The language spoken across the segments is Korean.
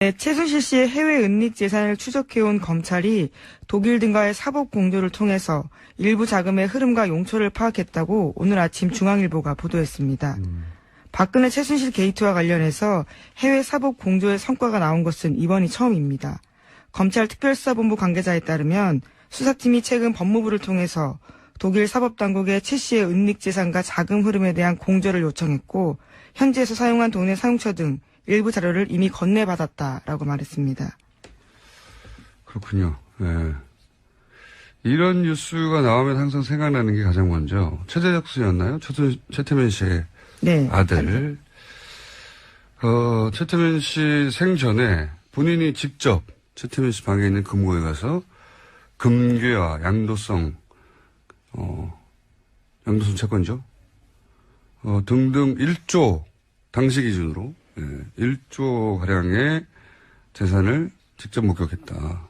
네, 최순실 씨의 해외 은닉 재산을 추적해온 검찰이 독일 등과의 사법 공조를 통해서 일부 자금의 흐름과 용처를 파악했다고 오늘 아침 중앙일보가 보도했습니다. 박근혜 최순실 게이트와 관련해서 해외 사법 공조의 성과가 나온 것은 이번이 처음입니다. 검찰 특별수사본부 관계자에 따르면 수사팀이 최근 법무부를 통해서 독일 사법당국에 최 씨의 은닉 재산과 자금 흐름에 대한 공조를 요청했고 현지에서 사용한 돈의 사용처 등 일부 자료를 이미 건네받았다라고 말했습니다. 그렇군요. 네. 이런 뉴스가 나오면 항상 생각나는 게 가장 먼저 최재적 씨였나요? 최태민 씨의 네, 아들. 최태민 씨 생전에 본인이 직접 최태민 씨 방에 있는 금고에 가서 금괴와 양도성 채권죠. 등등 1조 당시 기준으로 1조 가량의 재산을 직접 목격했다.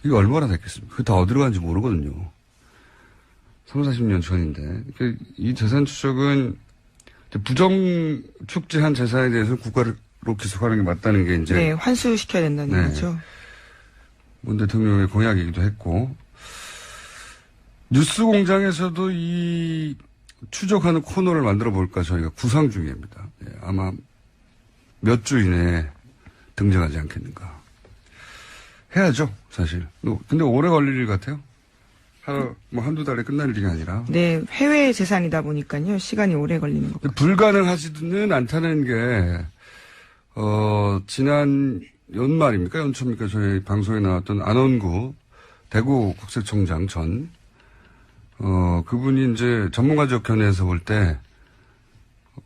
이게 얼마나 됐겠습니까? 그게 다 어디로 간지 모르거든요. 30, 40년 전인데. 이 재산 추적은 부정 축제한 재산에 대해서 국가로 기소하는 게 맞다는 게 이제. 네, 환수시켜야 된다는 거죠. 문 대통령의 공약이기도 했고. 뉴스 공장에서도 이 추적하는 코너를 만들어 볼까 저희가 구상 중입니다. 아마 몇 주 이내에 등장하지 않겠는가. 해야죠, 사실. 근데 오래 걸릴 일 같아요. 한두 달에 끝날 일이 아니라. 네, 해외 재산이다 보니까요, 시간이 오래 걸리는 것 같아요. 불가능하지는 않다는 게, 지난 연말입니까? 연초입니까? 저희 방송에 나왔던 안원구 대구 국세청장 전, 그분이 이제 전문가적 견해에서 볼 때,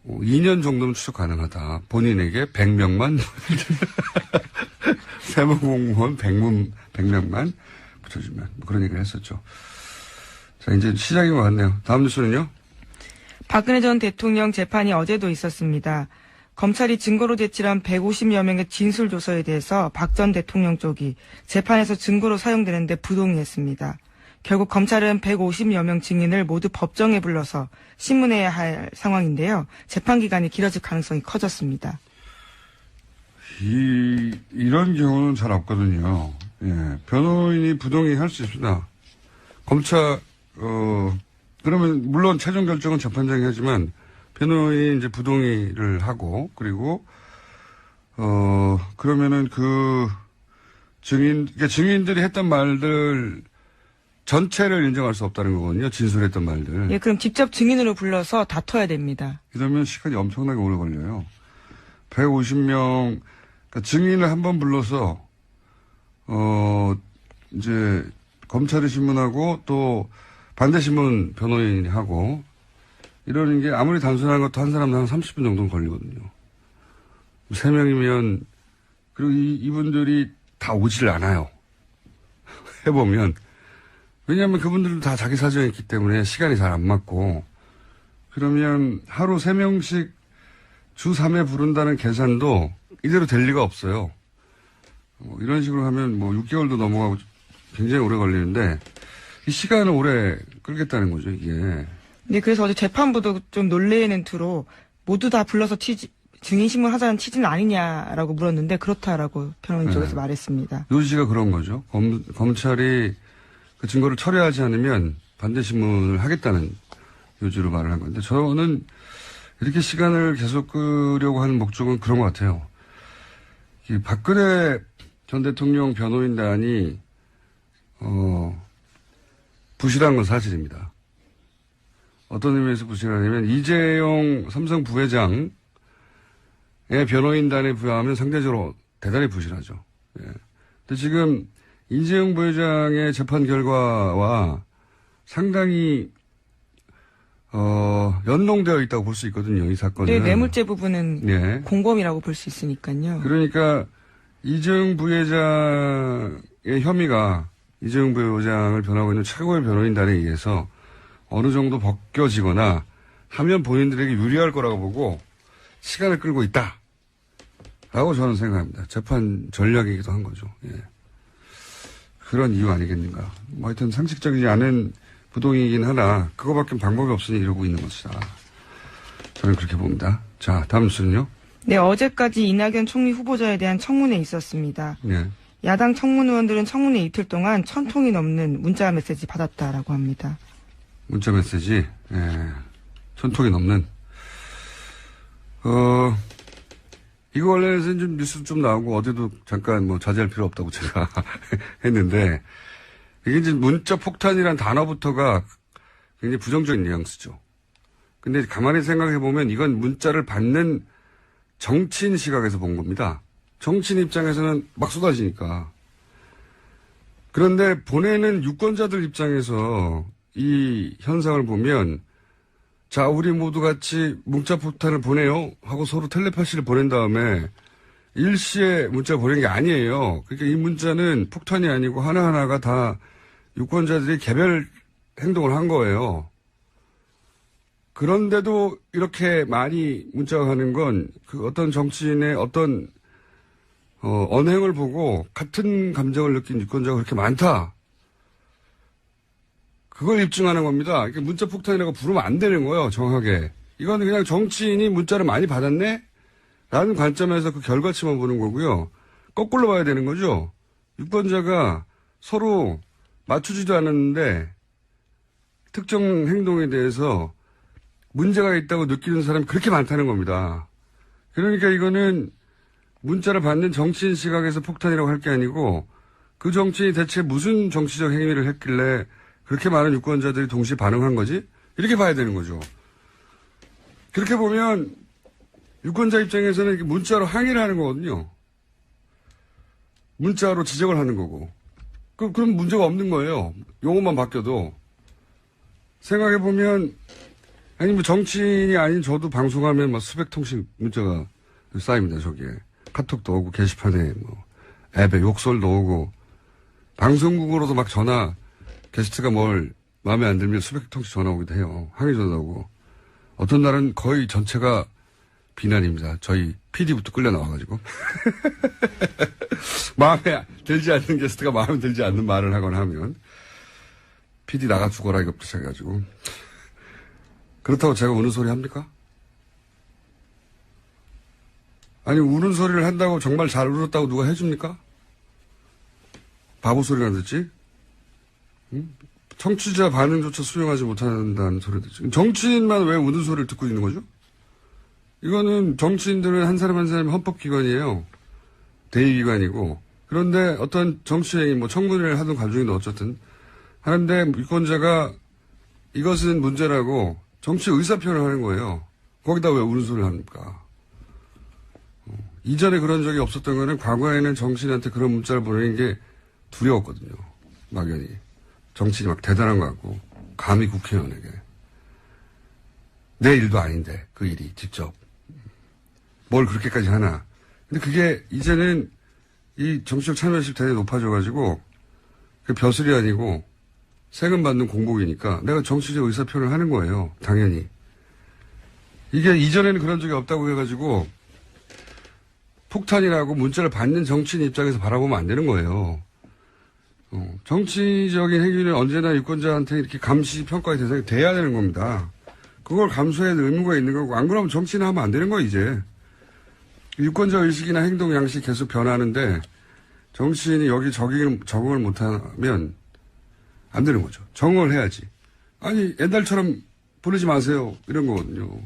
2년 정도는 추적 가능하다. 본인에게 100명만, 세무공무원 100명만 붙여주면. 뭐 그런 얘기를 했었죠. 자, 이제 시작인 것 같네요. 다음 뉴스는요? 박근혜 전 대통령 재판이 어제도 있었습니다. 검찰이 증거로 제출한 150여 명의 진술조서에 대해서 박 전 대통령 쪽이 재판에서 증거로 사용되는데 부동의했습니다. 결국 검찰은 150여 명 증인을 모두 법정에 불러서 신문해야 할 상황인데요. 재판 기간이 길어질 가능성이 커졌습니다. 이런 경우는 잘 없거든요. 예, 변호인이 부동의 할 수 있습니다. 검찰, 그러면, 물론 최종 결정은 재판장이 하지만, 변호인이 이제 부동의를 하고, 그리고, 그러면은 그러니까 증인들이 했던 말들 전체를 인정할 수 없다는 거거든요. 진술했던 말들. 예, 그럼 직접 증인으로 불러서 다퉈야 됩니다. 이러면 시간이 엄청나게 오래 걸려요. 150명, 그러니까 증인을 한 번 불러서, 이제, 검찰이 신문하고 또 반대신문 변호인이 하고, 이러는 게 아무리 단순한 것도 한 사람당 한 30분 정도는 걸리거든요. 3명이면, 그리고 이분들이 다 오질 않아요. 해보면. 왜냐하면 그분들도 다 자기 사정이 있기 때문에 시간이 잘 안 맞고, 그러면 하루 3명씩 주 3회 부른다는 계산도 이대로 될 리가 없어요. 이런 식으로 하면 6개월도 넘어가고 굉장히 오래 걸리는데, 이 시간을 오래 끌겠다는 거죠, 이게. 네, 그래서 어제 재판부도 좀 놀래는 투로 모두 다 불러서 증인신문 하자는 취지는 아니냐라고 물었는데 그렇다라고 변호인 쪽에서 말했습니다. 요지가 그런 거죠. 검찰이 그 증거를 철회하지 않으면 반대신문을 하겠다는 요지로 말을 한 건데, 저는 이렇게 시간을 계속 끄려고 하는 목적은 그런 것 같아요. 이 박근혜 전 대통령 변호인단이, 부실한 건 사실입니다. 어떤 의미에서 부실하냐면, 이재용 삼성 부회장의 변호인단에 비하면 상대적으로 대단히 부실하죠. 예. 근데 지금, 이재용 부회장의 재판 결과와 상당히 연동되어 있다고 볼 수 있거든요, 이 사건은. 네, 뇌물죄 부분은 공범이라고 볼 수 있으니까요. 그러니까 이재용 부회장의 혐의가 이재용 부회장을 변호하고 있는 최고의 변호인단에 의해서 어느 정도 벗겨지거나 하면 본인들에게 유리할 거라고 보고 시간을 끌고 있다라고 저는 생각합니다. 재판 전략이기도 한 거죠. 예. 그런 이유 아니겠는가. 하여튼 상식적이지 않은 부동이긴 하나 그거밖에 방법이 없으니 이러고 있는 것이다. 저는 그렇게 봅니다. 자, 다음 뉴스는요. 네, 어제까지 이낙연 총리 후보자에 대한 청문회 있었습니다. 네. 야당 청문 의원들은 청문회 이틀 동안 1,000통이 넘는 문자 메시지 받았다라고 합니다. 문자 메시지, 1,000통이 넘는. 이거 관련해서는 좀 뉴스 좀 나오고 어제도 잠깐 뭐 자제할 필요 없다고 제가 했는데, 이게 이제 문자 폭탄이란 단어부터가 굉장히 부정적인 뉘앙스죠. 근데 가만히 생각해 보면 이건 문자를 받는 정치인 시각에서 본 겁니다. 정치인 입장에서는 막 쏟아지니까. 그런데 보내는 유권자들 입장에서 이 현상을 보면, 자, 우리 모두 같이 문자 폭탄을 보내요 하고 서로 텔레파시를 보낸 다음에 일시에 문자를 보낸 게 아니에요. 그러니까 이 문자는 폭탄이 아니고 하나하나가 다 유권자들이 개별 행동을 한 거예요. 그런데도 이렇게 많이 문자가 가는 건 그 어떤 정치인의 어떤 언행을 보고 같은 감정을 느낀 유권자가 그렇게 많다. 그걸 입증하는 겁니다. 그러니까 문자 폭탄이라고 부르면 안 되는 거예요, 정확하게. 이거는 그냥 정치인이 문자를 많이 받았네? 라는 관점에서 그 결과치만 보는 거고요. 거꾸로 봐야 되는 거죠. 유권자가 서로 맞추지도 않았는데 특정 행동에 대해서 문제가 있다고 느끼는 사람이 그렇게 많다는 겁니다. 그러니까 이거는 문자를 받는 정치인 시각에서 폭탄이라고 할 게 아니고 그 정치인이 대체 무슨 정치적 행위를 했길래 그렇게 많은 유권자들이 동시에 반응한 거지? 이렇게 봐야 되는 거죠. 그렇게 보면 유권자 입장에서는 문자로 항의를 하는 거거든요. 문자로 지적을 하는 거고. 그럼 문제가 없는 거예요. 용어만 바뀌어도. 생각해보면 아니, 뭐, 정치인이 아닌 저도 방송하면 막 수백 통씩 문자가 쌓입니다, 저기에. 카톡도 오고, 게시판에, 뭐, 앱에 욕설도 오고, 방송국으로도 막 전화, 게스트가 뭘 마음에 안 들면 수백 통씩 전화 오기도 해요. 항의 전화 오고. 어떤 날은 거의 전체가 비난입니다. 저희 PD부터 끌려 나와가지고. 마음에 들지 않는 게스트가 마음에 들지 않는 말을 하거나 하면, PD 나가 죽어라, 이것부터 시작해가지고. 그렇다고 제가 우는 소리 합니까? 아니, 우는 소리를 한다고 정말 잘 울었다고 누가 해줍니까? 바보 소리나 듣지? 응? 청취자 반응조차 수용하지 못한다는 소리 듣지. 정치인만 왜 우는 소리를 듣고 있는 거죠? 이거는 정치인들은 한 사람 한 사람이 헌법기관이에요. 대의기관이고. 그런데 어떤 정치행위, 뭐 청문회를 하든 가중이든 어쨌든 하는데 유권자가 이것은 문제라고 정치 의사표현을 하는 거예요. 거기다 왜 우는 소리를 합니까? 이전에 그런 적이 없었던 거는 과거에는 정치인한테 그런 문자를 보내는 게 두려웠거든요. 막연히. 정치인이 막 대단한 것 같고 감히 국회의원에게. 내 일도 아닌데 그 일이 직접. 뭘 그렇게까지 하나. 근데 그게 이제는 이 정치적 참여율이 대단히 높아져가지고 그 벼슬이 아니고 세금 받는 공복이니까 내가 정치적 의사표현을 하는 거예요. 당연히. 이게 이전에는 그런 적이 없다고 해가지고 폭탄이라고 문자를 받는 정치인 입장에서 바라보면 안 되는 거예요. 정치적인 행위는 언제나 유권자한테 이렇게 감시 평가의 대상이 돼야 되는 겁니다. 그걸 감수해야 될 의무가 있는 거고 안 그러면 정치는 하면 안 되는 거예요, 이제. 유권자 의식이나 행동 양식이 계속 변하는데 정치인이 여기 적응을 못하면 안 되는 거죠. 정응을 해야지. 아니, 옛날처럼 보내지 마세요. 이런 거거든요.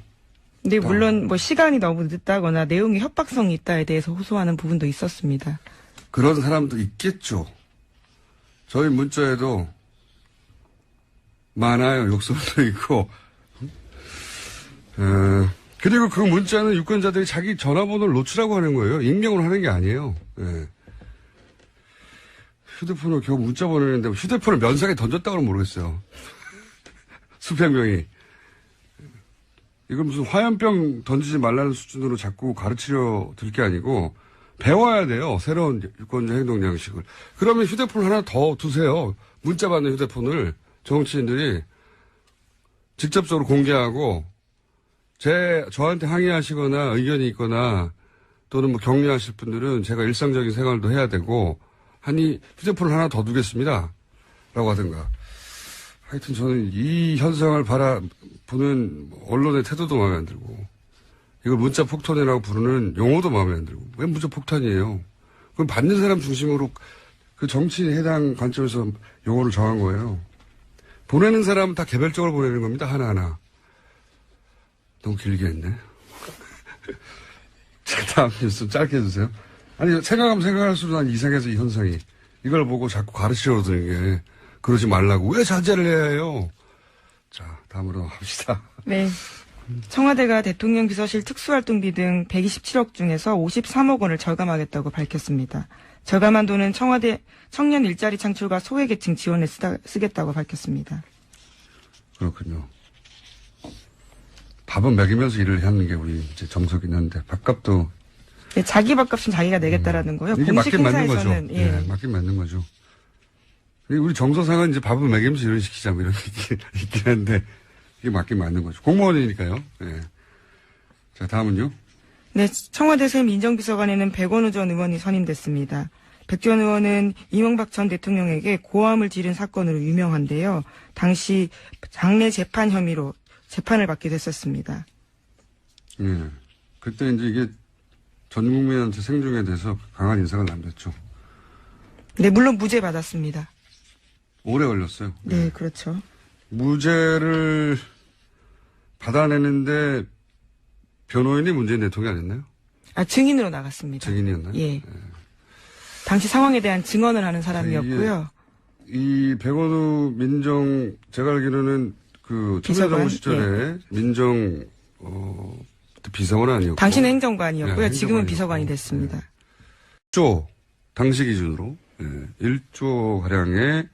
근데 물론 뭐 시간이 너무 늦다거나 내용이 협박성이 있다에 대해서 호소하는 부분도 있었습니다. 그런 사람도 있겠죠. 저희 문자에도 많아요. 욕설도 있고. 그리고 그 문자는 유권자들이 자기 전화번호를 노출하고 하는 거예요. 익명으로 하는 게 아니에요. 예. 휴대폰으로 겨우 문자 보내는데 휴대폰을 면상에 던졌다고는 모르겠어요. 수백 명이. 이건 무슨 화염병 던지지 말라는 수준으로 자꾸 가르치려 들 게 아니고 배워야 돼요. 새로운 유권자 행동 양식을. 그러면 휴대폰 하나 더 두세요. 문자 받는 휴대폰을 정치인들이 직접적으로 공개하고 저한테 항의하시거나 의견이 있거나 또는 뭐 격려하실 분들은 제가 일상적인 생활도 해야 되고 하니 휴대폰을 하나 더 두겠습니다. 라고 하든가. 하여튼 저는 이 현상을 바라보는 언론의 태도도 마음에 안 들고 이걸 문자 폭탄이라고 부르는 용어도 마음에 안 들고. 왜 문자 폭탄이에요? 그럼 받는 사람 중심으로 그 정치인 해당 관점에서 용어를 정한 거예요. 보내는 사람은 다 개별적으로 보내는 겁니다. 하나하나. 너무 길게 했네. 자, 다음 뉴스 짧게 해주세요. 아니, 생각하면 생각할수록 난 이상해서 이 현상이. 이걸 보고 자꾸 가르치려드는 게 그러지 말라고. 왜 자제를 해야 해요? 자, 다음으로 합시다. 네. 청와대가 대통령 비서실 특수활동비 등 127억 중에서 53억 원을 절감하겠다고 밝혔습니다. 절감한 돈은 청와대 청년 일자리 창출과 소외계층 지원에 쓰겠다고 밝혔습니다. 그렇군요. 밥은 먹이면서 일을 하는 게 우리 이제 정석이긴 한데, 밥값도. 네, 자기 밥값은 자기가 내겠다라는 거요. 이게 공식 맞긴 맞는 거죠. 행사에서는, 예. 네, 맞긴 맞는 거죠. 우리 정서상은 이제 밥을 먹이면서 일을 시키자, 뭐 이런 게 있긴 한데, 이게 맞긴 맞는 거죠. 공무원이니까요. 네. 자, 다음은요. 네, 청와대 새 민정비서관에는 백원우 전 의원이 선임됐습니다. 백 전 의원은 이명박 전 대통령에게 고함을 지른 사건으로 유명한데요. 당시 장례 재판 혐의로 재판을 받게 됐었습니다. 예. 그때 이제 이게 전 국민한테 생중에 대해서 강한 인상을 남겼죠. 네, 물론 무죄 받았습니다. 오래 걸렸어요. 네, 예. 그렇죠. 무죄를 받아내는데 변호인이 문재인 대통령이 아니었나요? 아, 증인으로 나갔습니다. 증인이었나요? 예. 당시 상황에 대한 증언을 하는 사람이었고요. 이 백원우 제가 알기로는 그 참여정부 시절에 민정 비서관 아니었고. 당시는 행정관이었고요. 네, 지금은 비서관이 됐습니다. 1조 당시 기준으로 1조 가량의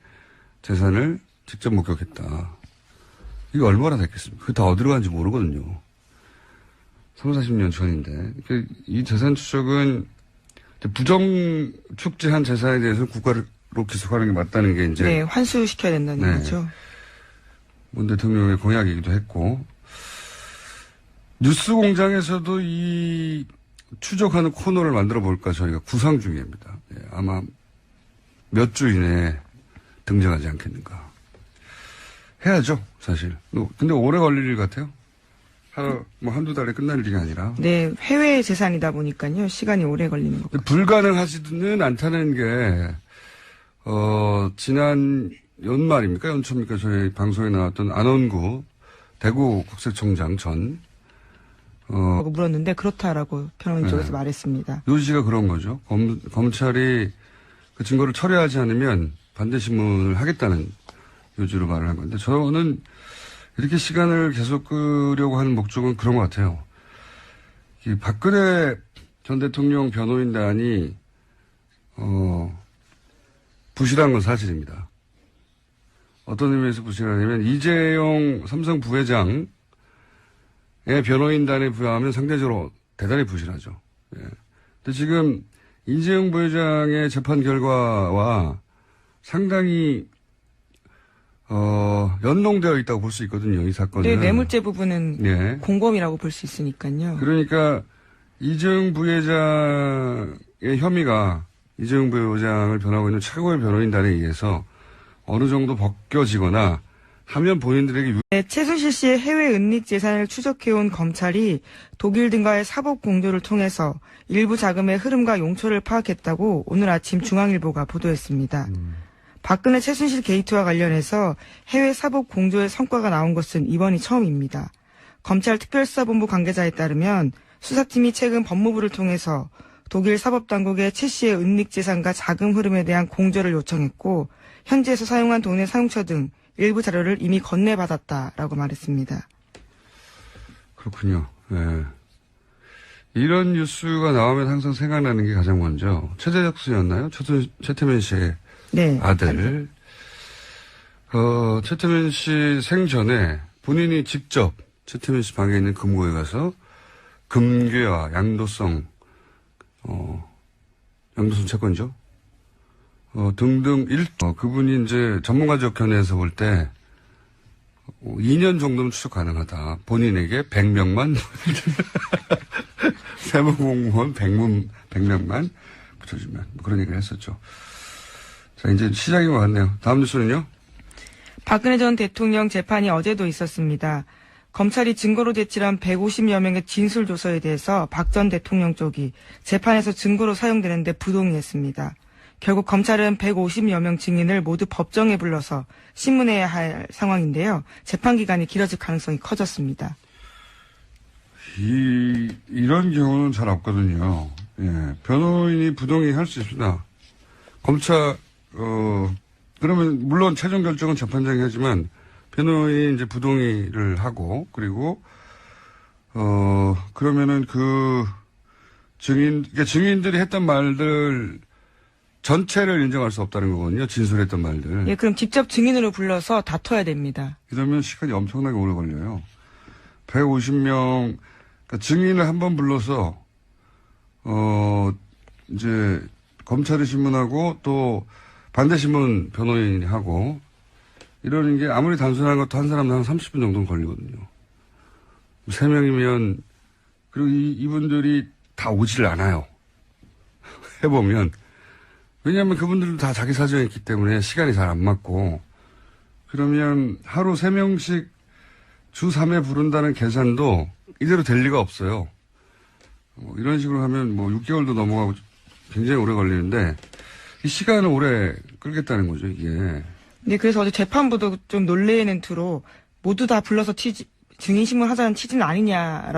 재산을 직접 목격했다. 이게 얼마나 됐겠습니까? 그게 다 어디로 간지 모르거든요. 30, 40년 전인데. 이 재산 추적은 부정 축제한 재산에 대해서 국가로 기소하는 게 맞다는 게 이제. 네, 환수시켜야 된다는 거죠. 문 대통령의 공약이기도 했고. 뉴스 공장에서도 이 추적하는 코너를 만들어 볼까 저희가 구상 중입니다. 아마 몇 주 이내에 등장하지 않겠는가. 해야죠, 사실. 근데 오래 걸릴 일 같아요. 한두 달에 끝날 일이 아니라. 네, 해외 재산이다 보니까요. 시간이 오래 걸리는 것 같아요. 불가능하지는 않다는 게, 지난 연말입니까? 연초입니까? 저희 방송에 나왔던 안원구 대구 국세청장 전, 물었는데 그렇다라고 변호인 쪽에서 말했습니다. 요지가 그런 거죠. 검찰이 그 증거를 철회하지 않으면 반대 신문을 하겠다는 요지로 말을 한 건데, 저는 이렇게 시간을 계속 끄려고 하는 목적은 그런 것 같아요. 이 박근혜 전 대통령 변호인단이, 부실한 건 사실입니다. 어떤 의미에서 부실하냐면, 이재용 삼성 부회장의 변호인단에 부여하면 상대적으로 대단히 부실하죠. 예. 근데 지금 이재용 부회장의 재판 결과와 상당히 연동되어 있다고 볼 수 있거든요, 이 사건은. 네, 뇌물죄 부분은 공범이라고 볼 수 있으니까요. 그러니까 이재용 부회장의 혐의가 이재용 부회장을 변호하고 있는 최고의 변호인단에 의해서 어느 정도 벗겨지거나 하면 본인들에게 네, 최순실 씨의 해외 은닉 재산을 추적해온 검찰이 독일 등과의 사법 공조를 통해서 일부 자금의 흐름과 용처를 파악했다고 오늘 아침 중앙일보가 보도했습니다. 박근혜 최순실 게이트와 관련해서 해외 사법 공조의 성과가 나온 것은 이번이 처음입니다. 검찰 특별수사본부 관계자에 따르면 수사팀이 최근 법무부를 통해서 독일 사법당국에 최 씨의 은닉 재산과 자금 흐름에 대한 공조를 요청했고 현지에서 사용한 돈의 사용처 등 일부 자료를 이미 건네받았다라고 말했습니다. 그렇군요. 네. 이런 뉴스가 나오면 항상 생각나는 게 가장 먼저 최재적 씨였나요? 최태민 씨의 아들. 최태민 씨 생전에 본인이 직접 최태민 씨 방에 있는 금고에 가서 금괴와 양도성 채권이죠. 등등 그분이 이제 전문가적 견해에서 볼 때 2년 정도는 추적 가능하다. 본인에게 100명만 세무공무원 100명만 붙여주면 뭐 그런 얘기를 했었죠. 자, 이제 시작인 것 같네요. 다음 뉴스는요? 박근혜 전 대통령 재판이 어제도 있었습니다. 검찰이 증거로 제출한 150여 명의 진술 조서에 대해서 박 전 대통령 쪽이 재판에서 증거로 사용되는데 부동의했습니다. 결국 검찰은 150여 명 증인을 모두 법정에 불러서 신문해야 할 상황인데요. 재판 기간이 길어질 가능성이 커졌습니다. 이런 경우는 잘 없거든요. 예, 변호인이 부동의할 수 있습니다. 검찰, 그러면 물론 최종 결정은 재판장이 하지만 변호인이 이제 부동의를 하고 그리고 그러면은 그 그러니까 증인들이 했던 말들 전체를 인정할 수 없다는 거거든요. 진술했던 말들. 예, 그럼 직접 증인으로 불러서 다퉈야 됩니다. 이러면 시간이 엄청나게 오래 걸려요. 150명, 그러니까 증인을 한 번 불러서, 이제, 검찰이 신문하고 또 반대신문 변호인이 하고, 이러는 게 아무리 단순한 것도 한 사람당 한 30분 정도는 걸리거든요. 3명이면, 그리고 이분들이 다 오질 않아요. 해보면. 왜냐하면 그분들도 다 자기 사정이 있기 때문에 시간이 잘 안 맞고, 그러면 하루 3명씩 주 3회 부른다는 계산도 이대로 될 리가 없어요. 이런 식으로 하면 6개월도 넘어가고 굉장히 오래 걸리는데, 이 시간을 오래 끌겠다는 거죠, 이게. 네, 그래서 어제 재판부도 좀 놀래는 투로 모두 다 불러서 증인신문 하자는 취지는 아니냐라고